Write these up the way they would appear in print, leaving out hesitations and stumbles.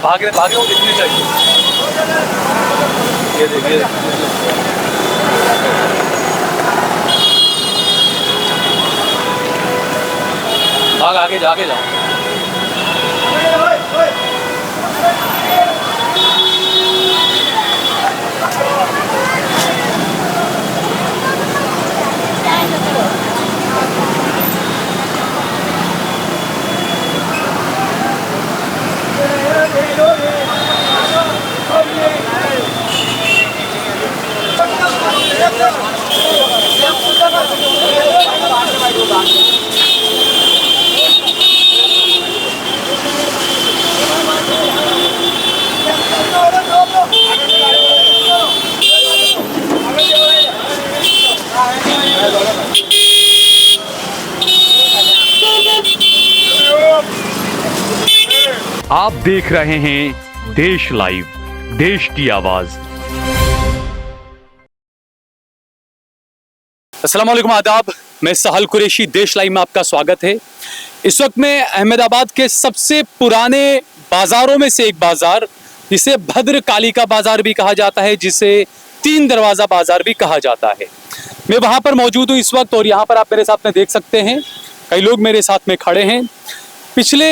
भाग रहे वो दिखने चाहिए। ये देखिए, भाग आगे जाओ। आप देख रहे हैं देश लाइव, देश की आवाज। अस्सलाम वालेकुम, आदाब। मैं सहल कुरैशी, देश लाइव में आपका स्वागत है। इस वक्त मैं अहमदाबाद के सबसे पुराने बाजारों में से एक बाजार, जिसे भद्रकालिका बाजार भी कहा जाता है, जिसे तीन दरवाजा बाजार भी कहा जाता है, मैं वहां पर मौजूद हूँ इस वक्त। और यहाँ पर आप मेरे साथ में देख सकते हैं, कई लोग मेरे साथ में खड़े हैं। पिछले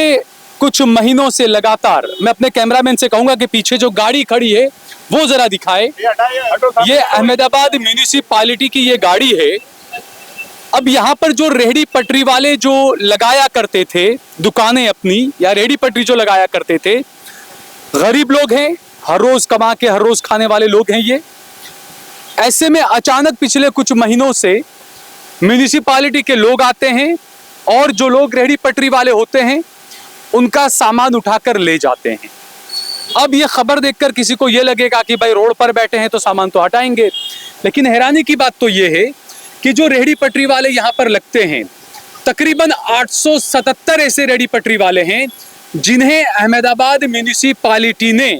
कुछ महीनों से लगातार मैं अपने कैमरामैन से कहूंगा कि पीछे जो गाड़ी खड़ी है वो जरा दिखाए। ये अहमदाबाद म्यूनिसिपालिटी की ये गाड़ी है। अब यहाँ पर जो रेहड़ी पटरी वाले जो लगाया करते थे दुकानें अपनी, या रेहड़ी पटरी जो लगाया करते थे, गरीब लोग हैं, हर रोज कमा के हर रोज खाने वाले लोग हैं ये। ऐसे में अचानक पिछले कुछ महीनों से म्यूनिसिपालिटी के लोग आते हैं और जो लोग रेहड़ी पटरी वाले होते हैं उनका सामान उठाकर ले जाते हैं। अब ये खबर देखकर किसी को ये लगेगा कि भाई रोड पर बैठे हैं तो सामान तो हटाएंगे, लेकिन हैरानी की बात तो ये है कि जो रेहड़ी पटरी वाले यहाँ पर लगते हैं, तकरीबन 877 ऐसे रेहड़ी पटरी वाले हैं जिन्हें अहमदाबाद म्यूनिसिपालिटी ने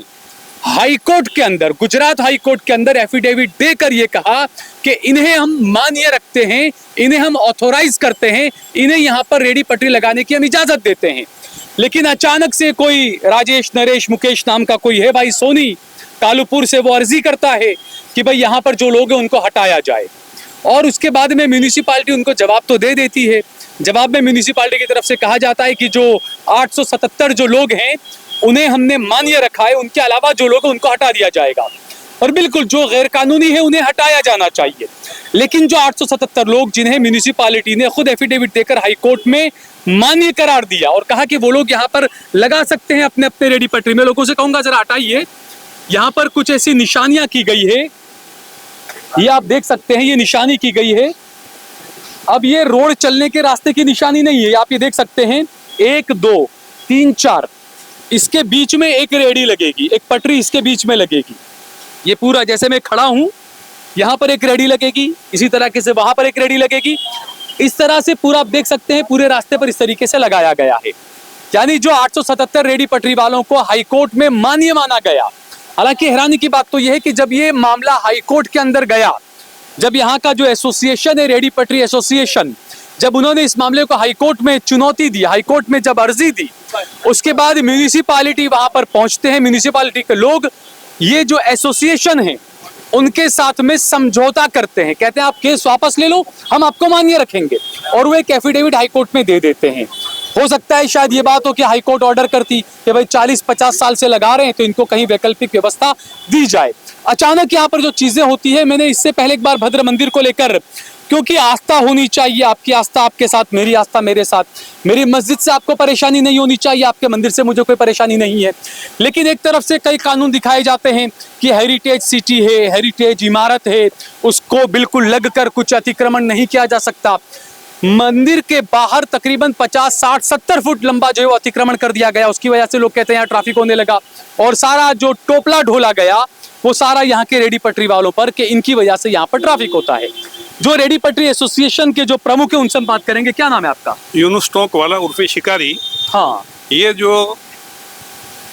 हाई कोर्ट के अंदर, गुजरात हाई कोर्ट के अंदर एफिडेविट देकर ये कहा कि इन्हें हम मान्य रखते हैं, इन्हें हम ऑथोराइज करते हैं, इन्हें यहाँ पर रेहड़ी पटरी लगाने की हम इजाजत देते हैं। लेकिन अचानक से कोई राजेश, नरेश, मुकेश नाम का कोई है भाई सोनी, कालूपुर से वो अर्जी करता है कि भाई यहाँ पर जो लोग हैं उनको हटाया जाए। और उसके बाद में म्यूनिसिपालिटी उनको जवाब तो दे देती है। जवाब में म्यूनिसिपालिटी की तरफ से कहा जाता है कि जो 877 जो लोग हैं उन्हें हमने मान्य रखा है, उनके अलावा जो लोग हैं उनको हटा दिया जाएगा। और बिल्कुल जो गैर कानूनी है उन्हें हटाया जाना चाहिए। लेकिन जो 877 लोग जिन्हें म्यूनिसिपालिटी ने खुद एफिडेविट देकर हाई कोर्ट में मान्य करार दिया और कहा कि वो लोग यहाँ पर लगा सकते हैं अपने अपने रेहड़ी पटरी में, लोगों से कहूंगा जरा हटाइए। यहाँ पर कुछ ऐसी निशानियां की गई है, ये आप देख सकते हैं, ये निशानी की गई है। अब ये रोड चलने के रास्ते की निशानी नहीं है, आप ये देख सकते हैं 1 2 3 4, इसके बीच में एक रेहड़ी लगेगी, एक पटरी इसके बीच में लगेगी। ये पूरा जैसे मैं खड़ा हूं, यहाँ पर एक रेहड़ी लगेगी, इसी तरीके से वहां पर एक रेहड़ी लगेगी। इस तरह से पूरा आप देख सकते हैं पूरे रास्ते पर इस तरीके से लगाया गया है। यानी जो 877 रेहड़ी पटरी वालों को हाई कोर्ट में मान्य माना गया। हालांकि हैरानी की बात तो यह है कि जब ये मामला हाई कोर्ट के अंदर गया, जब यहाँ का जो एसोसिएशन है, रेहड़ी पटरी एसोसिएशन, जब उन्होंने इस मामले को हाई कोर्ट में चुनौती दी, हाई कोर्ट में जब अर्जी दी, उसके बाद म्यूनिसिपालिटी वहां पर पहुंचते हैं। म्यूनिसिपालिटी के लोग ये जो एसोसिएशन है उनके साथ में समझौता करते हैं, कहते हैं आप केस वापस ले लो, हम आपको मान्य रखेंगे, और वो एक एफिडेविट हाई कोर्ट में दे देते हैं। हो सकता है शायद ये बात हो कि हाई कोर्ट ऑर्डर करती कि भाई 40-50 साल से लगा रहे हैं तो इनको कहीं वैकल्पिक व्यवस्था दी जाए। अचानक यहाँ पर जो चीजें होती है, मैंने इससे पहले एक बार भद्र मंदिर को लेकर, क्योंकि आस्था होनी चाहिए, आपकी आस्था आपके साथ, मेरी आस्था मेरे साथ, मेरी मस्जिद से आपको परेशानी नहीं होनी चाहिए, आपके मंदिर से मुझे कोई परेशानी नहीं है। लेकिन एक तरफ से कई कानून दिखाए जाते हैं कि हेरिटेज सिटी है, हेरिटेज इमारत है, उसको बिल्कुल लगकर कुछ अतिक्रमण नहीं किया जा सकता। मंदिर के बाहर तकरीबन 50, 60, 70 फुट लंबा जो है अतिक्रमण कर दिया गया। उसकी वजह से लोग कहते हैं यहाँ ट्रैफिक होने लगा, और सारा जो टोपला ढोला गया वो सारा यहाँ के रेहड़ी पटरी वालों पर कि इनकी वजह से यहाँ पर ट्रैफिक होता है। जो रेहड़ी पटरी एसोसिएशन के जो प्रमुख है उनसे हम बात करेंगे। क्या नाम है आपका? यूनुस टोंक वाला उर्फे शिकारी। हाँ, ये जो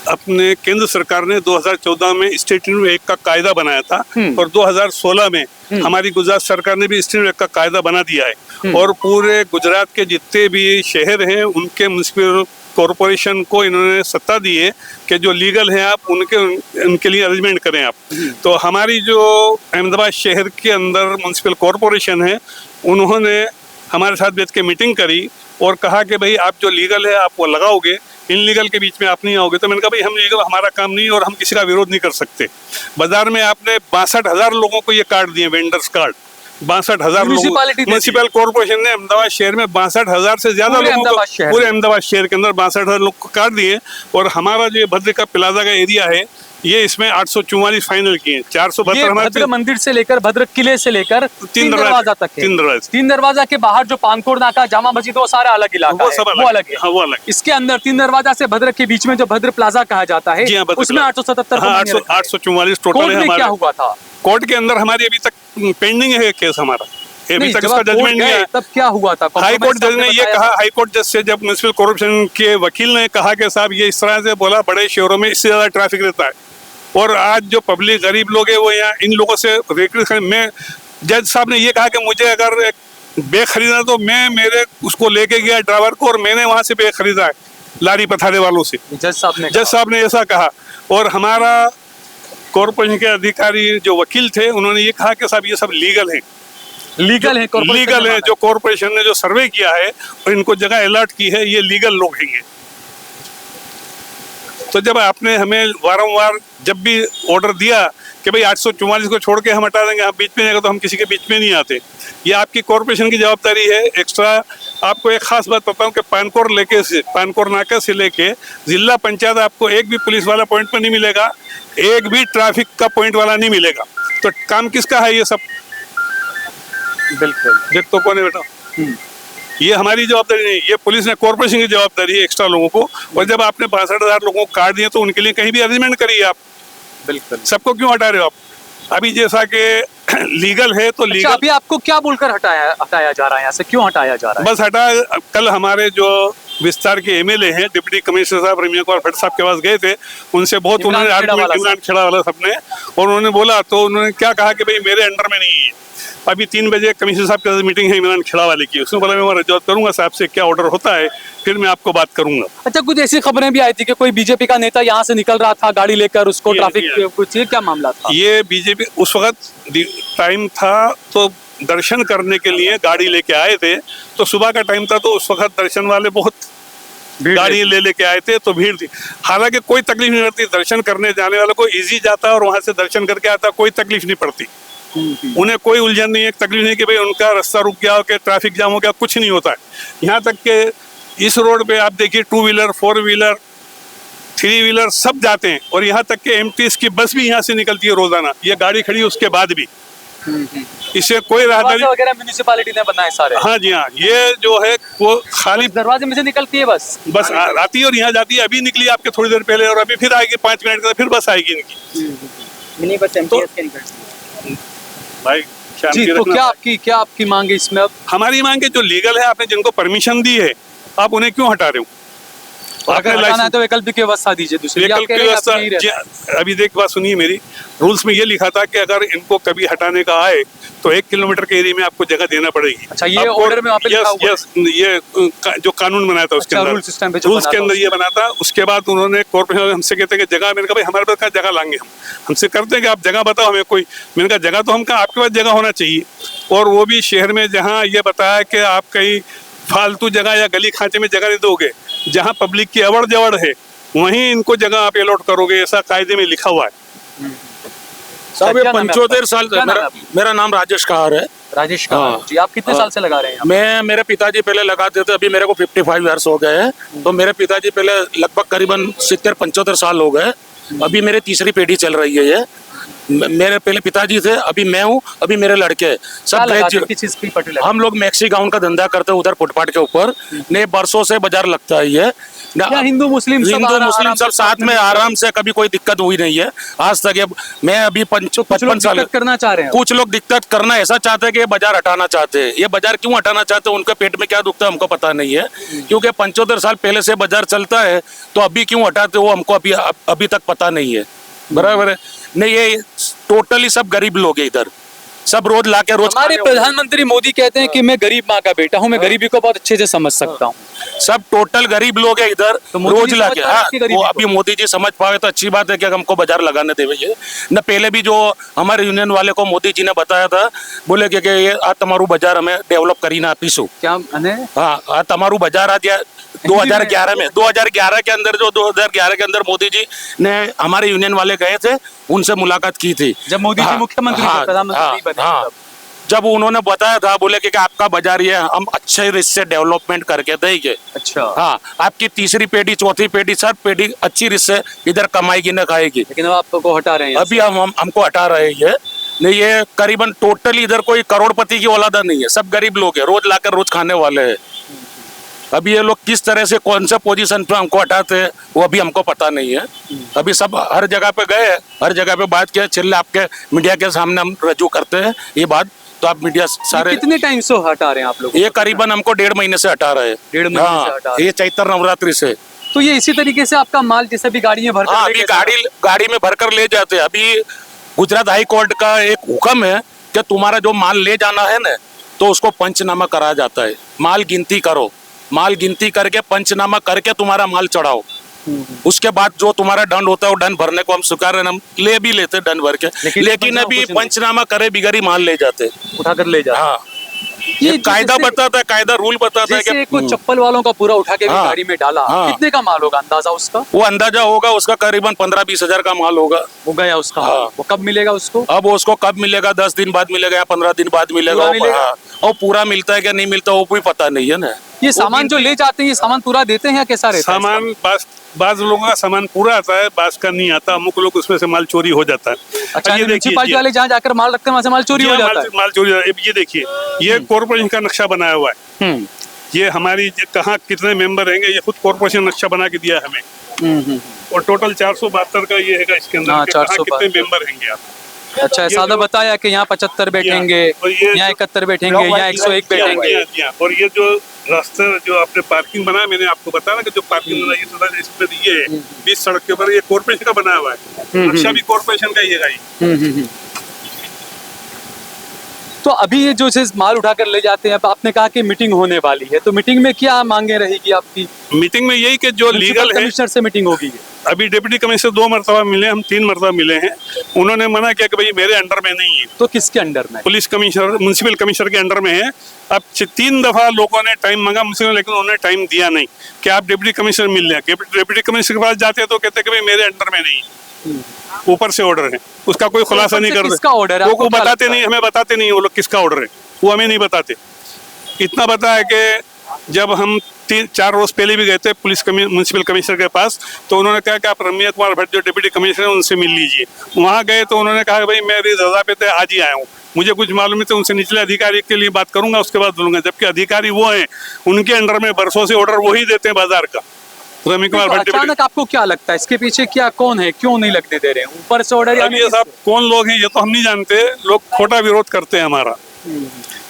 अपने केंद्र सरकार ने 2014 में स्टेट एक्ट का कायदा बनाया था, और 2016 में हमारी गुजरात सरकार ने भी स्टेट एक्ट का कायदा बना दिया है, और पूरे गुजरात के जितने भी शहर हैं उनके म्युनिसिपल कॉरपोरेशन को इन्होंने सत्ता दी है कि जो लीगल है आप उनके लिए अरेंजमेंट करें आप। तो हमारी जो अहमदाबाद शहर के अंदर म्यूनसिपल कॉरपोरेशन है, उन्होंने हमारे साथ बैठ के मीटिंग करी और कहा कि भाई आप जो लीगल है आप वो लगाओगे, इनलीगल के बीच में आप नहीं आओगे। तो मैंने कहा भाई हम लीगल हमारा काम नहीं और हम किसी का विरोध नहीं कर सकते। बाजार में आपने 62,000 लोगों को ये कार्ड दिए, वेंडर्स कार्ड, 62,000 म्यूनसिपल कॉर्पोरेशन ने अहमदाबाद शहर में 62,000 से ज्यादा लोगों को, पूरे अहमदाबाद शहर के अंदर 62,000 लोग को कार्ड दिए। और हमारा जो भद्र का प्लाजा का एरिया है, ये इसमें 844 फाइनल किए, 472 हमारे भद्र मंदिर से लेकर भद्र किले से लेकर 3 दरवाजा तक है। 3 दरवाजा के बाहर जो पानकोड़ नाका, जामा मस्जिद, वो सारा अलग इलाका है, वो अलग है। हाँ, वो अलग। इसके अंदर 3 दरवाजा से भद्र के बीच में जो भद्र प्लाजा कहा जाता है, उसमें 877 844 टोटल है हमारा। क्या हुआ था कोर्ट के अंदर? हमारी अभी तक पेंडिंग है केस हमारा, अभी तक इसका जजमेंट नहीं आया। तब क्या हुआ था? हाई कोर्ट जज ने ये कहा, हाई कोर्ट जज से जब म्यूनसिपल कॉर्पोरेशन के वकील ने कहा कि साहब ये इस तरह से बोला, बड़े शहरों में इससे ज्यादा ट्रैफिक रहता है और आज जो पब्लिक गरीब लोग है वो यहाँ इन लोगों से मैं, जज साहब ने ये कहा कि मुझे अगर एक बैग खरीदना तो मैं मेरे उसको लेके गया ड्राइवर को और मैंने वहां से बैग खरीदा है लारी पथारे वालों से। जज साहब ने ऐसा कहा। और हमारा कॉर्पोरेशन के अधिकारी जो वकील थे, उन्होंने ये कहा कि साहब ये सब लीगल है, लीगल है। जो कॉर्पोरेशन ने जो सर्वे किया है और इनको जगह अलॉट की है, ये लीगल लोग हैं ये। तो जब आपने हमें वारंवार जब भी ऑर्डर दिया कि भाई 844 को छोड़ के हम हटा देंगे, हम बीच में जाएगा, तो हम किसी के बीच में नहीं आते। ये आपकी कॉर्पोरेशन की जवाबदारी है। एक्स्ट्रा आपको एक खास बात बताऊं कि पानकोर नाका से लेके जिला पंचायत आपको एक भी पुलिस वाला पॉइंट पर नहीं मिलेगा, एक भी ट्रैफिक का पॉइंट वाला नहीं मिलेगा। तो काम किसका है ये सब? बिल्कुल देख तो कौन है बेटा, ये हमारी जवाबदारी नहीं, ये पुलिस ने कॉर्पोरेशन की जवाबदारी है एक्स्ट्रा लोगों को। और जब आपने 62,000 लोगों को कार्ड दिए तो उनके लिए कहीं भी अरेंजमेंट करिए आप। बिल्कुल, सबको क्यों हटा रहे हो आप? अभी जैसा कि लीगल है तो लीगल। अभी आपको क्या बोलकर हटाया जा रहा है, यहाँ से क्यों हटाया जा रहा है? बस हटा, कल हमारे जो विस्तार के एमएलए हैं, डिप्टी कमिश्नर साहब रमिया कुमार भट्ट साहब के पास गए थे, उनसे बहुत उन्होंने इमरान खेड़ा वाला सबने, और उन्होंने बोला तो उन्होंने क्या कहा कि भाई मेरे अंडर में नहीं है। अभी 3 बजे कमिश्नर साहब के साथ मीटिंग है इमरान खेड़ा वाले की, उसने बोला मैं रजूआत करूंगा साहब से, क्या ऑर्डर होता है फिर मैं आपको बात करूंगा। अच्छा, कुछ ऐसी खबरें भी आई थी कि कोई बीजेपी का नेता यहाँ से निकल रहा था गाड़ी लेकर, उसको ट्रैफिक कुछ, ये क्या मामला था? ये बीजेपी उस वक्त टाइम था तो दर्शन करने के लिए गाड़ी लेके आए थे, तो सुबह का टाइम था तो उस वक्त दर्शन वाले बहुत गाड़ी लेके आए थे, तो भीड़ थी। हालांकि कोई तकलीफ नहीं पड़ती, दर्शन करने जाने वालों को इजी जाता है और वहां से दर्शन करके आता, कोई तकलीफ नहीं पड़ती, उन्हें कोई उलझन नहीं है, तकलीफ नहीं कि भाई उनका रास्ता रुक गया हो, कि ट्रैफिक जाम हो गया, कुछ नहीं होता है। यहाँ तक कि इस रोड पे आप देखिए 2 व्हीलर 4 व्हीलर 3 व्हीलर सब जाते हैं, और यहाँ तक कि एमटीएस की बस भी यहाँ से निकलती है रोजाना, ये गाड़ी खड़ी उसके बाद भी। इससे कोई राहदारी वगैरह म्युनिसिपैलिटी ने बनाए सारे। हाँ जी हाँ, ये जो है वो खाली दरवाजे में से निकलती है बस आती है और यहाँ जाती है। अभी निकली आपके थोड़ी देर पहले और अभी फिर आएगी 5 मिनट के बाद फिर बस आएगी इनकी मिनी बस एमटीएस के निकलती है। भाई जी, तो क्या आपकी मांग है इसमें? अब हमारी मांग है जो लीगल है, आपने जिनको परमिशन दी है, आप उन्हें क्यों हटा रहे हो? अगर हटाना है तो वैकल्पिक व्यवस्था दीजिए दूसरी। अभी देख बात सुनिए मेरी, रूल्स में ये लिखा था कि अगर इनको कभी हटाने का आए तो 1 किलोमीटर के एरिया में आपको जगह देना पड़ेगी। अच्छा, ये ऑर्डर में लिखा हुआ है? ये जो कानून बना था उसके अंदर, रूल्स के अंदर ये बना था। उसके बाद उन्होंने कॉर्पोरेशन हमसे कहते हैं कि जगह, मैंने कहा भाई हमारे पास जगह लाएंगे हमसे करते हैं कि आप जगह बताओ हमें कोई। मैंने कहा जगह तो हम कहा आपके पास जगह होना चाहिए, और वो भी शहर में जहाँ ये बताया कि आप कहीं फालतू जगह या गली खांचे में जगह नहीं दोगे, जहाँ पब्लिक की अवड़ जवड़ है वहीं इनको जगह आप अलॉट करोगे, ऐसा कायदे में लिखा हुआ है। साहब ये 75 साल, मेरा नाम राजेश कहार है। राजेश कहार जी, आप कितने साल से लगा रहे हैं? मेरे पिताजी पहले लगाते थे, अभी मेरे को 55 ईयर्स हो गए हैं। तो मेरे पिताजी पहले लगभग करीबन 70-75 साल हो गए, अभी मेरे तीसरी पीढ़ी चल रही है। ये मेरे पहले पिताजी थे, अभी मैं हूँ, अभी मेरे लड़के सब ग्रेजुएट। हम लोग मैक्सी गाउन का धंधा करते हैं उधर फुटपाथ के ऊपर, ने बरसों से बाजार लगता है ये। हिंदू मुस्लिम सब साथ में आराम से, कभी कोई दिक्कत हुई नहीं है आज तक। मैं अभी 55 साल करना चाह रहे हैं, कुछ लोग दिक्कत करना ऐसा चाहते हैं कि ये बाजार हटाना चाहते हैं। ये बाजार क्यों हटाना चाहते हैं, उनके पेट में क्या दुखता है हमको पता नहीं है, क्योंकि 75 साल पहले से बाजार चलता है, तो अभी क्यों हटाते वो हमको अभी तक पता नहीं है। बराबर है नहीं, ये टोटली सब गरीब लोग हैं इधर, सब रोज लाके रोज। हमारे प्रधानमंत्री मोदी कहते हैं कि मैं गरीब माँ का बेटा हूँ, मैं गरीबी को बहुत अच्छे से समझ सकता हूँ। सब टोटल गरीब लोग है इधर, तो मोदी रोज जी लाके। समझ पाए आपकी गरीबी वो को? अभी मोदी जी समझ पाए तो अच्छी बात है कि हमको बाजार लगाने देवे ये न। पहले भी जो हमारे यूनियन वाले को मोदी जी ने बताया था, बोले कि ये आ तमारू बाजार हमें डेवलप करी ना आपीसु। क्या अने हाँ, आ तमारू बाजार आ दिया 2011 में। 2011 के अंदर, जो 2011 के अंदर मोदी जी ने हमारे यूनियन वाले गए थे, उनसे मुलाकात की थी जब मोदी जी मुख्यमंत्री थे, प्रधानमंत्री बने तब। जब उन्होंने बताया था, बोले कि आपका बाजार ये हम अच्छे रिश्ते डेवलपमेंट करके देंगे। अच्छा। हाँ, आपकी तीसरी पीढ़ी, चौथी पीढ़ी, सब पीढ़ी अच्छी रिश्ते इधर कमाएगी न खाएगी। लेकिन अब आपको हटा रहे हैं अभी हमको हटा रहे हैं नहीं। ये करीबन टोटली इधर कोई करोड़पति की औलादा नहीं है, सब गरीब लोग है, रोज लाकर रोज खाने वाले हैं। अभी ये लोग किस तरह से कौन से पोजीशन पे हमको हटाते हैं वो अभी हमको पता नहीं है। अभी सब हर जगह पे गए, हर जगह पे बात किया, चिल्ला आपके मीडिया के सामने हम रजू करते हैं ये बात, तो आप मीडिया सारे। कितने टाइम से हटा रहे हैं आप लोग? ये करीबन हमको 1.5 महीने से हटा रहे हैं। 1.5 महीने से हटा रहे हैं। ये चैत्र नवरात्रि से। तो ये इसी तरीके से आपका माल जैसे भी गाड़ी में भर हाँ, अभी गाड़ी में भरकर ले जाते हैं। अभी गुजरात हाई कोर्ट का एक हुक्म है कि तुम्हारा जो माल ले जाना है ना, तो उसको पंचनामा कराया जाता है। माल गिनती करो, माल गिनती करके पंचनामा करके तुम्हारा माल चढ़ाओ। उसके बाद जो तुम्हारा दंड होता है वो दंड भरने को हम स्वीकार, हम ले भी लेते दंड भर के, लेकिन अभी पंचनामा करे बिगड़ी माल ले जाते, उठाकर ले जाते। हाँ, ये कायदा बताता है, कायदा रूल बताता है जैसे कि कुछ चप्पल वालों का पूरा उठा के भी हाँ, गाड़ी में डाला, हाँ। कितने का माल होगा अंदाजा उसका? वो अंदाजा होगा उसका करीबन 15-20 हजार का माल होगा। हो गया उसका। हाँ। वो कब मिलेगा उसको? अब उसको कब मिलेगा, 10 दिन बाद मिलेगा या 15 दिन बाद मिलेगा, पूरा मिलेगा? हाँ। और पूरा मिलता है क्या नहीं मिलता वो भी पता नहीं है ना। ये सामान जो ले जाते हैं, ये सामान पूरा देते हैं या कैसा रहता है? सामान बाज लोगों का सामान पूरा आता है, बाज का नहीं आता। अमुक लोग उसमें से माल चोरी हो जाता है। अच्छा, ये म्युनिसिपालिटी वाले जहाँ जाकर माल रखते हैं वहाँ से माल चोरी हो जाता है। माल चोरी हो जाता है। ये देखिए, ये कॉर्पोरेशन का नक्शा बनाया हुआ है। ये हमारी कहाँ कितने मेंबर रहेंगे, ये खुद कॉर्पोरेशन नक्शा बना के दिया है हमें। और टोटल 472 का ये है इसके अंदर, कितने मेंबर रहेंगे आप। अच्छा, सादा बताया कि यहाँ 75 बैठेंगे, यहाँ 71 बैठेंगे, यहाँ 101 बैठेंगे। और ये जो रास्ते जो आपने पार्किंग बनाया, मैंने आपको बताया ना कि जो पार्किंग बनाई इसमें ये 20 सड़क के ऊपर ये कॉर्पोरेशन का बना हुआ है। नक्शा भी कॉर्पोरेशन का ही है। तो अभी ये जो चीज माल उठाकर ले जाते हैं, अब आपने कहा कि मीटिंग होने वाली है, तो मीटिंग में क्या मांगे रहेगी आपकी? मीटिंग में यही कि जो लीगल है, कमिश्नर से मीटिंग होगी। अभी डिप्टी कमिश्नर 2 मरतबा मिले, हम 3 मरतबा मिले हैं। उन्होंने मना किया कि भाई मेरे अंडर में नहीं है। तो किसके अंडर में? पुलिस कमिश्नर, म्युनिसिपल कमिश्नर के अंडर में है। अब 3 दफा लोगों ने टाइम मांगा मुझसे, लेकिन उन्होंने टाइम दिया नहीं कि आप डिप्टी कमिश्नर मिल लें। डिप्टी कमिश्नर के पास जाते हैं तो कहते हैं कि भाई मेरे अंडर में नहीं, ऊपर से ऑर्डर है, उसका कोई खुलासा नहीं करते। किसका ऑर्डर है? वो बताते नहीं, हमें बताते नहीं वो लोग किसका ऑर्डर है, वो हमें नहीं बताते। इतना पता है कि जब हम 3-4 रोज पहले भी गए थे पुलिस म्युनिसिपल कमिश्नर के पास, तो उन्होंने कहा कि आप रम्या कुमार भट्ट जो डिप्टी कमिश्नर है उनसे मिल लीजिए। वहाँ गए तो उन्होंने कहा कि भाई मेरी रजा पे थे, आज ही आया हूँ, मुझे कुछ मालूम है, तो उनसे निचले अधिकारी के लिए बात करूंगा, उसके बाद बोलूंगा। जबकि अधिकारी वो हैं, उनके अंडर में बरसों से ऑर्डर वही देते हैं बाजार का। रम्या कुमार भट्ट अचानक आपको क्या लगता है इसके पीछे क्या, कौन है, क्यों नहीं लगने दे रहे हैं ऊपर से ऑर्डर? ये साहब कौन लोग हैं ये तो हम नहीं जानते, लोग खोटा विरोध करते हैं हमारा।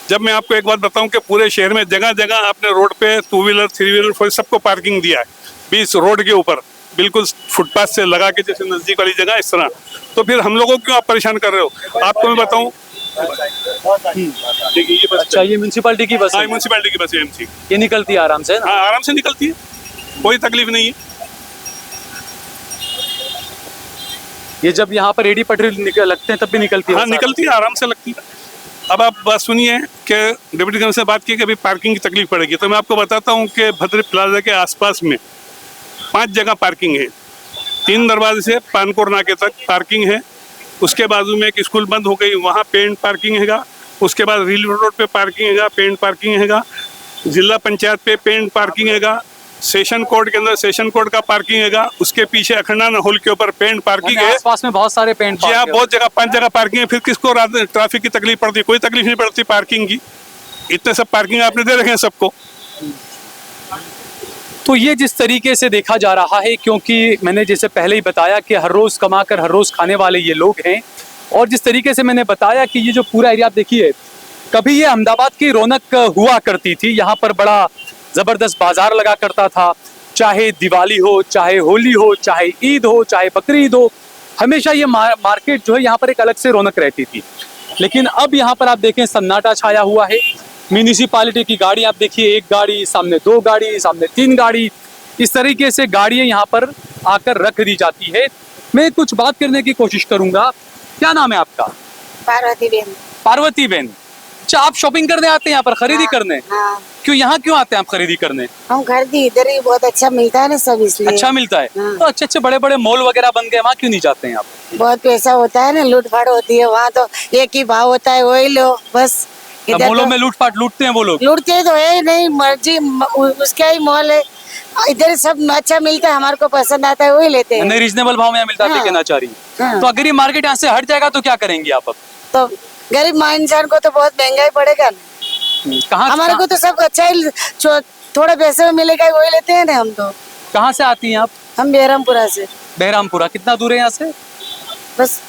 जब मैं आपको एक बात बताऊं कि पूरे शहर में जगह जगह आपने रोड पे 2 व्हीलर 3 व्हीलर 4 सबको पार्किंग दिया है, 20 रोड के ऊपर बिल्कुल फुटपाथ से लगा के, जैसे नजदीक वाली जगह इस तरह। तो फिर हम लोगों को क्यों आप परेशान कर रहे हो? आपको मैं बताऊं, देखिए ये बस। अच्छा, ये म्युनिसिपालिटी की बस है? म्युनिसिपालिटी की बस है एमसी। ये निकलती है आराम से ना? हाँ, आराम से निकलती है, कोई तकलीफ नहीं है। ये जब यहाँ पर रेडी पटरी लगते हैं तब भी निकलती है? हाँ, निकलती है, आराम से लगती है। अब आप बात सुनिए कि डिप्टी कमिश्नर से बात की कि अभी पार्किंग की तकलीफ पड़ेगी, तो मैं आपको बताता हूँ कि भद्र प्लाजा के आसपास में 5 जगह पार्किंग है। 3 दरवाजे से पानकोर नाके तक पार्किंग है। उसके बाजू में एक स्कूल बंद हो गई, वहाँ पेंट पार्किंग हैगा। उसके बाद रील रोड पे पार्किंग हैगा, पेंट पार्किंग हैगा। जिला पंचायत पे पेंट पार्किंग हैगा। सेशन कोर्ट के अंदर सेशन कोर्ट का पार्किंग हैगा। उसके पीछे अखंडाना हॉल के ऊपर पेंट पार्किंग है। आसपास में बहुत सारे पेंट जी हाँ, बहुत जगह 5 जगह पार्किंग है। फिर किसको ट्रैफिक की तकलीफ पड़ती है? कोई तकलीफ नहीं पड़ती पार्किंग की। इतने सब पार्किंग आपने दे रखे हैं सबको। तो ये जिस तरीके से देखा जा रहा है, क्योंकि मैंने जैसे पहले ही बताया कि हर रोज कमाकर हर रोज खाने वाले ये लोग हैं, और जिस तरीके से मैंने बताया कि ये जो पूरा एरिया आप देखिए, कभी ये अहमदाबाद की रौनक हुआ करती थी। यहाँ पर बड़ा जबरदस्त बाजार लगा करता था, चाहे दिवाली हो, चाहे होली हो, चाहे ईद हो, चाहे बकरीद हो, हमेशा ये मार्केट जो है यहाँ पर एक अलग से रौनक रहती थी। लेकिन अब यहाँ पर आप देखें सन्नाटा छाया हुआ है। म्यूनिसिपालिटी की गाड़ी आप देखिए, एक गाड़ी सामने, 2 गाड़ी सामने, 3 गाड़ी, इस तरीके से गाड़ियां यहाँ पर आकर रख दी जाती है। मैं कुछ बात करने की कोशिश करूंगा। क्या नाम है आपका? पार्वती बेन। पार्वती बेन। अच्छा, आप शॉपिंग करने आते हैं यहाँ पर, खरीदी करने? हाँ, क्यों यहाँ क्यों आते हैं आप खरीदी करने? हम खरीदी इधर ही, बहुत अच्छा मिलता है ना सब, इसलिए। अच्छा मिलता है हाँ। तो अच्छे अच्छे बड़े बड़े मॉल वगैरह बन गए, वहाँ क्यों नहीं जाते हैं आप? बहुत पैसा होता है ना, लूट फाड़ होती है वहाँ, तो एक ही भाव होता है, वही लो बस। अब इधर मॉलों तो में लूटपाट लूटते हैं वो लोग? लूटते तो है ही नहीं, मर्जी उसका ही मॉल है। इधर सब अच्छा मिलता है, हमारे को पसंद आता है वही लेते हैं। नहीं, रीजनेबल भाव में यहाँ मिलता है, हाँ। ठीक है नाचारी। हाँ। तो अगर ये मार्केट यहाँ से हट जाएगा तो क्या करेंगी आप अब? तो गरीब इंसान को तो बहुत महंगाई पड़ेगा ना। कहाँ हमारे को तो सब अच्छा ही थोड़े पैसे में मिलेगा, वही लेते हैं ना हम तो। कहाँ से आती हैं आप? हम बेरमपुरा से। बहरामपुरा कितना दूर है यहाँ से? बस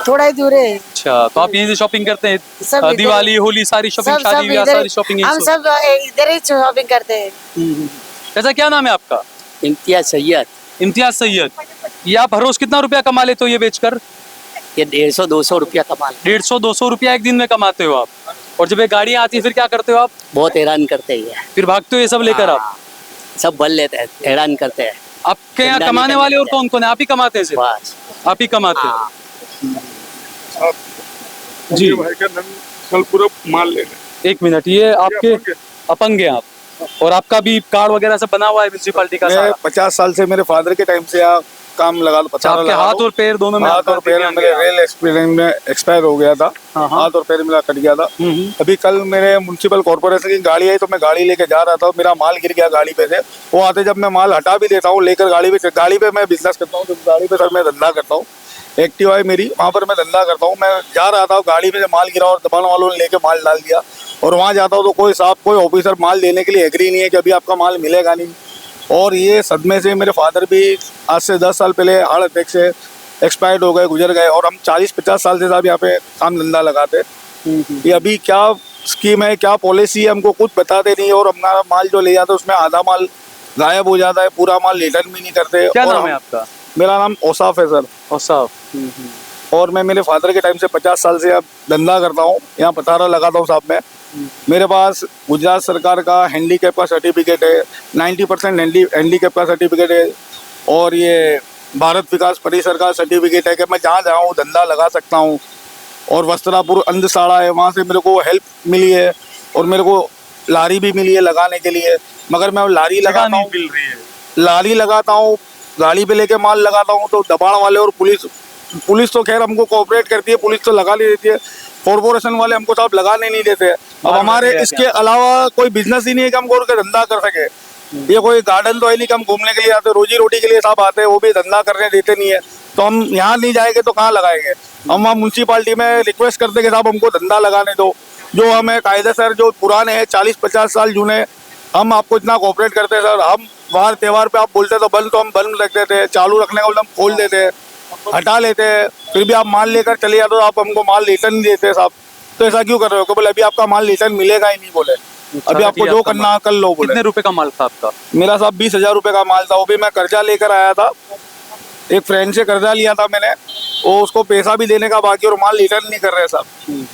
थोड़ा ही दूर है। अच्छा, तो आप यहीं से शॉपिंग करते हैं? सब इधर- दिवाली, होली, सारी शॉपिंग, सब शादी ब्याह इधर- सारी शॉपिंग हम सब इधर ही शॉपिंग करते हैं। ऐसा क्या नाम है आपका? इम्तियाज सैयद। इम्तियाज सैयद। ये आप हर रोज कितना रुपया कमा लेते हो ये बेचकर? ये 150-200 रुपया कमा लेते। 150-200 रुपया एक दिन में कमाते हो आप? और जब ये गाड़ियाँ आती है फिर क्या करते हो आप? बहुत हैरान करते हैं। फिर भागते हो ये सब लेकर आप? सब बल लेते हैं, हैरान करते हैं। आपके यहाँ धंधा कमाने नहीं वाले और करते। कौन कौन है? आप ही कमाते हैं सिर्फ? बस आप ही कमाते हैं? आप जी। जी भाई का कल पूरा माल ले लें। एक मिनट, ये आपके अपंग हैं आप, और आपका भी कार्ड वगैरह सब बना हुआ है म्यूनसिपालिटी का मैं सारा? 50 साल से मेरे फादर के टाइम से यहाँ काम लगा अच्छा, आपके हाथ और पैर दोनों में हाथ आपका और पैर दिव्यांग मेरे है। रेल एक्सपीरियंस में एक्सपायर हो गया था। हाँ, हाँ। हाथ और पैर मेरा कट गया था। अभी कल मेरे म्युनिसिपल कॉर्पोरेशन की गाड़ी आई तो मैं गाड़ी लेके जा रहा था, मेरा माल गिर गया गाड़ी पे से। वो आते जब मैं माल हटा भी देता हूँ लेकर गाड़ी पे मैं बिजनेस करता हूँ, तो गाड़ी पे सर मैं धंधा करता हूँ, एक्टिवा है मेरी, वहाँ पर मैं धंधा करता हूँ। मैं जा रहा था, गाड़ी में से माल गिरा और दुकान वालों ने लेके माल डाल दिया, और वहाँ जाता हूँ तो कोई ऑफिसर माल देने के लिए एग्री नहीं है कि अभी आपका माल मिलेगा नहीं। और ये सदमे से मेरे फादर भी आज से 10 साल पहले हार्ट अटैक से एक्सपायर्ड हो गए, गुजर गए, और हम 40-50 साल से साहब यहाँ पे काम धंधा लगाते। ये अभी क्या स्कीम है, क्या पॉलिसी है, हमको कुछ बताते नहीं, और हमारा माल जो ले जाते उसमें आधा माल गायब हो जाता है, पूरा माल रिटर्न भी नहीं करते। क्या और नाम है आपका? मेरा नाम औसाफ है सर। और साहब, और मैं मेरे फादर के टाइम से 50 साल से अब धंधा करता हूँ, यहाँ पतारा लगाता हूँ साहब मैं। मेरे पास गुजरात सरकार का हैंडीकैप का सर्टिफिकेट है, 90% हैंडीकैप का सर्टिफिकेट है, और ये भारत विकास परिसर का सर्टिफिकेट है कि मैं जहाँ जाऊँ धंधा लगा सकता हूँ। और वस्त्रापुर अंधशाला है, वहाँ से मेरे को हेल्प मिली है, और मेरे को लारी भी मिली है लगाने के लिए, मगर मैं लारी लगाता हूँ, मिल रही है। लारी लगाता हूँ, गाड़ी पे लेके माल लगाता हूँ, तो दबाण वाले और पुलिस तो खैर हमको कोऑपरेट करती है, पुलिस तो लगा नहीं देती है, कॉर्पोरेशन वाले हमको साहब लगाने नहीं देते हैं। अब हमारे इसके अलावा कोई बिजनेस ही नहीं है कि हम और का धंधा कर सके। ये कोई गार्डन तो है नहीं कि हम घूमने के लिए आते, रोजी रोटी के लिए साहब आते हैं, वो भी धंधा करने देते नहीं है, तो हम यहाँ नहीं जाएंगे तो कहाँ लगाएंगे। हम वहाँ म्यूनसिपालिटी में रिक्वेस्ट करते हैं कि साहब हमको धंधा लगाने दो, जो हमें कायदे सर जो पुराने हैं 40-50 साल जूने, हम आपको इतना कोऑपरेट करते हैं सर। हम बाहर त्योहार पे आप बोलते तो बंद, तो हम बंद रख देते हैं, चालू रखने का बोलते हम खोल देते हैं, हटा लेते हैं, फिर भी आप माल लेकर चले जाते हो, आप हमको माल रिटर्न नहीं देते साहब। तो ऐसा क्यों कर रहे हो? कि बोले अभी आपका माल रिटर्न मिलेगा ही नहीं, बोले अभी आपको जो करना कर लो बोले। कितने रुपए का माल था आपका? मेरा साहब 20,000 रुपये का माल था, वो भी मैं कर्जा लेकर आया था, एक फ्रेंड से कर्जा लिया था मैंने, वो उसको पैसा भी देने का बाकी और माल रिटर्न नहीं कर रहे साहब।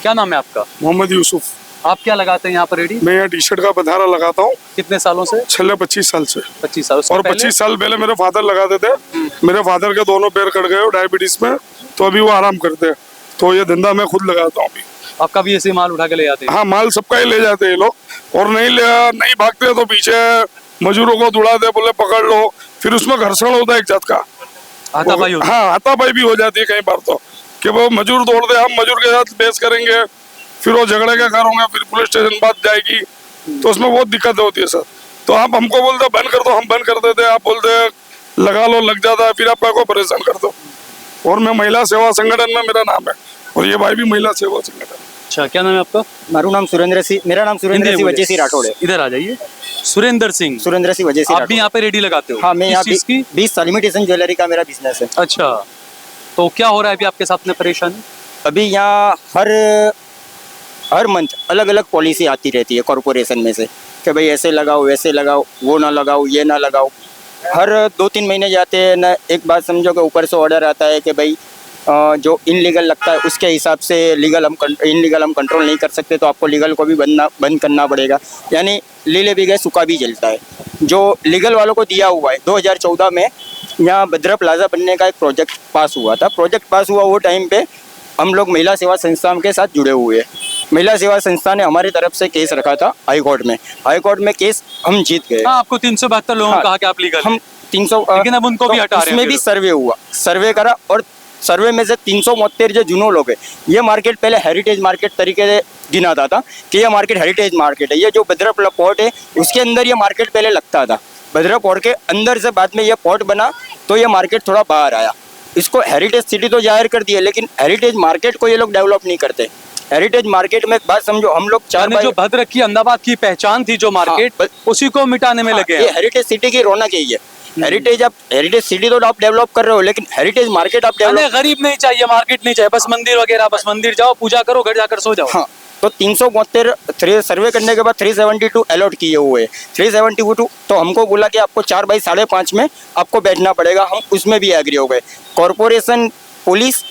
क्या नाम है आपका? मोहम्मद यूसुफ। आप क्या लगाते हैं यहाँ पर रेडी? मैं यहाँ टी शर्ट का बधारा लगाता हूँ कितने सालों से? छले 25 साल से। 25 साल। उसके और पहले? 25 साल पहले मेरे फादर लगाते थे। मेरे फादर के दोनों पैर कट गए डायबिटीज में, तो अभी वो आराम करते हैं, तो ये धंधा मैं खुद लगाता हूँ अभी। आपका भी ऐसे माल उठा के ले जाते हैं? हाँ, माल सबका ही ले जाते हैं ये लोग, और नहीं भागते तो पीछे मजदूरों को दुड़ाते, बोले पकड़ लो, फिर उसमें घर्षण होता है एक जात का। हाथापाई होती है? हाँ, हाथापाई भी हो जाती है कई बार, तो कि वो मजदूर दौड़ते, हम मजदूर के साथ बहस करेंगे, फिर वो झगड़े का करोगे, फिर पुलिस स्टेशन बात जाएगी, तो उसमें बहुत दिक्कत होती है सर। तो आप हमको बोलते बंद कर दो, हम बंद कर देते, आप बोलते लगा लो, लग जाता है, फिर आप को परेशान कर दो। और मैं महिला सेवा संगठन में मेरा नाम है, और ये भाई भी महिला सेवा संगठन। अच्छा, क्या नाम है आपका? मेरा नाम सुरेंद्र सिंह वजह सिंह राठौड़ है। इधर आ जाइए। सुरेंद्र सिंह वजह सिंह आप भी यहाँ पे रेडी लगाते हो? हाँ, मैं किस यहाँ चीज़ की? 20 साल इमिटेशन ज्वेलरी का मेरा बिजनेस है। अच्छा, तो क्या हो रहा है अभी आपके साथ में परेशानी? अभी यहाँ हर मंथ अलग अलग पॉलिसी आती रहती है कॉरपोरेशन में से कि भाई ऐसे लगाओ, वैसे लगाओ, वो ना लगाओ, ये ना लगाओ। हर 2-3 महीने जाते हैं ना, एक बात समझो कि ऊपर से ऑर्डर आता है कि भाई जो इनलीगल लगता है उसके हिसाब से इनलीगल हम कंट्रोल नहीं कर सकते, तो आपको लीगल को भी बंद करना पड़ेगा। यानी लीले भी गए सूखा भी जलता है। जो लीगल वालों को दिया हुआ है 2014 में यहाँ भद्रा प्लाजा बनने का एक प्रोजेक्ट पास हुआ था। प्रोजेक्ट पास हुआ वो टाइम पे हम लोग महिला सेवा संस्था के साथ जुड़े हुए हैं। महिला सेवा संस्था ने हमारी तरफ से केस रखा था हाई कोर्ट में। हाई कोर्ट में केस हम जीत गए। हाँ, आपको 372 लोगों ने कहा कि आप लीगल हम 300 लेकिन अब उनको भी हटा रहे हैं उसमें भी फिर। सर्वे हुआ, सर्वे करा और सर्वे में से 372 जो जूनो लोग है, ये मार्केट पहले हेरिटेज मार्केट तरीके से गिना था कि ये मार्केट हेरिटेज मार्केट है। ये जो भद्रा पोर्ट है उसके अंदर ये मार्केट पहले लगता था। भद्रा पोर्ट के अंदर से बाद में ये पोर्ट बना तो ये मार्केट थोड़ा बाहर आया। इसको हेरिटेज सिटी तो जाहिर कर दिया, लेकिन हेरिटेज मार्केट को ये लोग डेवलप नहीं करते। हेरिटेज मार्केट में बात समझो, हम लोग चार यानी जो भद्र की अहमदाबाद की पहचान थी जो मार्केट, हाँ, उसी को मिटाने में लगे ये हैं। हेरिटेज सिटी की रौनक है। ये हेरिटेज सिटी तो आप डेवलप कर रहे हो, लेकिन हेरिटेज मार्केट आप हमें डेवलप। गरीब नहीं चाहिए, मार्केट नहीं चाहिए, बस मंदिर वगैरह, बस मंदिर जाओ, पूजा करो, घर जाकर सो जाओ। हाँ, तो 372 सर्वे करने के बाद 372 अलॉट किए हुए हैं। 372 तो हमको बोला कि आपको 4 बाई 5.5 में आपको बैठना पड़ेगा। हम उसमें भी एग्री हो गए। कॉरपोरेशन, पुलिस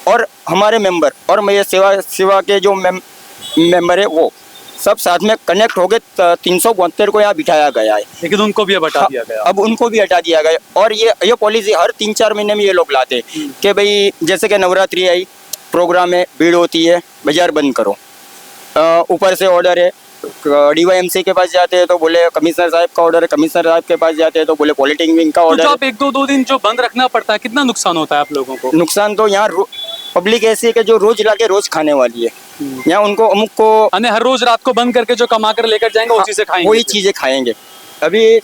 और हमारे मेंबर और मैं सेवा के जो मेंबर है वो सब साथ में कनेक्ट हो गए। 372 को यहाँ बिठाया गया है। लेकिन उनको भी अब हटा दिया गया। अब उनको भी हटा दिया गया। और ये पॉलिसी हर 3-4 महीने में ये लोग लाते हैं कि भाई जैसे कि नवरात्रि आई, प्रोग्राम है, भीड़ होती है, बाजार बंद करो। ऊपर से ऑर्डर है, DYMC के पास जाते हैं तो बोले कमिश्नर साहब का ऑर्डर है, कमिश्नर साहब के पास जाते हैं तो बोले पॉलिटिक्स विंग का तो ऑर्डर जो है। आप 1-2 दिन जो बंद रखना पड़ता है, कितना नुकसान होता है आप लोगों को? नुकसान तो यहाँ पब्लिक ऐसी है कि जो रोज लाके रोज खाने वाली है। यहाँ उनको अमुक को यानी हर रोज रात को बंद करके जो कमा कर लेकर जाएंगे उसी से खाएंगे। वही चीजें खाएंगे। अभी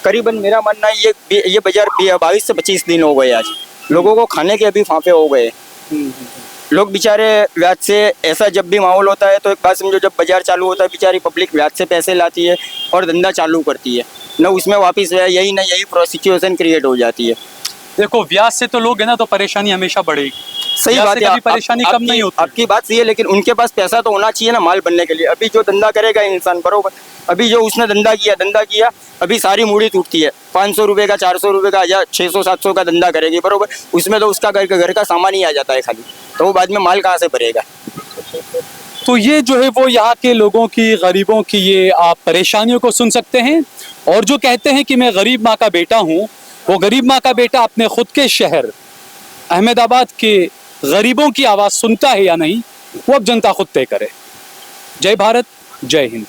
करीबन मेरा मानना है ये बाजार 22 से 25 दिन हो गए। आज लोगों को खाने के अभी फांफे हो गए। लोग बेचारे व्याज से, ऐसा जब भी माहौल होता है तो एक बात समझो, जब बाजार चालू होता है बेचारी पब्लिक व्याज से पैसे लाती है और धंधा चालू करती है ना, उसमें वापस यही सिचुएशन क्रिएट हो जाती है। देखो, ब्याज से तो लोग है ना, तो परेशानी हमेशा बढ़ेगी। सही ब्याज बात से है। कभी परेशानी कम नहीं होती। आपकी बात सही है, लेकिन उनके पास पैसा तो होना चाहिए ना माल बनने के लिए। अभी जो धंधा करेगा इंसान, बरोबर, अभी जो उसने धंधा किया, अभी सारी मूड़ी टूटती है। 500 रुपये का, 400 रुपये का, 600-700 का धंधा करेगी, बरोबर, उसमें तो उसका घर का सामान ही आ जाता है खाली, तो वो बाद में माल कहाँ से भरेगा। तो ये जो है वो यहाँ के लोगों की, गरीबों की ये आप परेशानियों को सुन सकते हैं। और जो कहते हैं कि मैं गरीब माँ का बेटा हूँ, वो गरीब माँ का बेटा अपने खुद के शहर अहमदाबाद के गरीबों की आवाज़ सुनता है या नहीं, वो अब जनता खुद तय करे। जय भारत, जय हिंद।